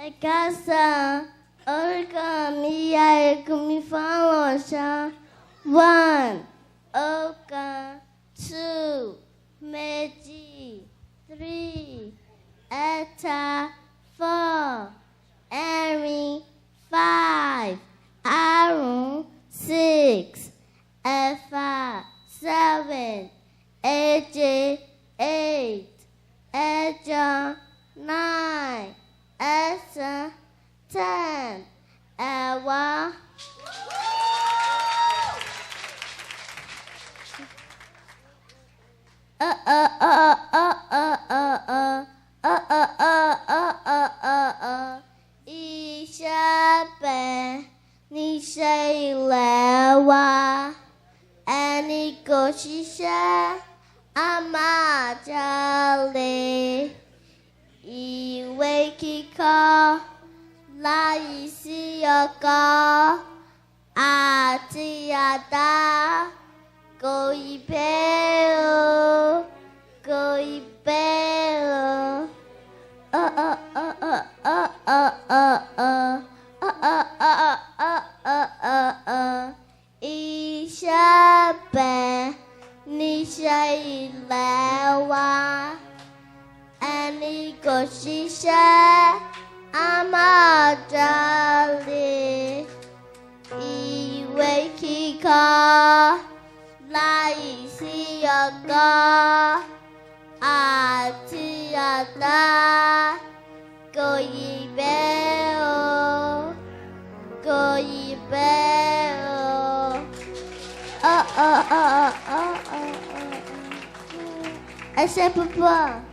加上origami kami follow one oka two meji three eta four emi five arun six efa seven eje eight ejo nine ẹ̀sán ten ẹ̀wá. Iṣẹ́ bẹ̀ níṣẹ́ ilé wa ẹni kò ṣiṣẹ́ a máa jalè. Ìwé kíkọ láìsí ọkọ́ àti àdá kò ì pé o, kò ì pé o. Iṣẹ́ bẹ̀ níṣẹ́ ilé wa. Ẹni kò ṣiṣẹ́ a máa jalè. Ìwé kíkọ láìsí ọkọ́ àti àdá kò yí bẹ́ o, kò yí bẹ́ o. Ẹ ṣé púpọ̀.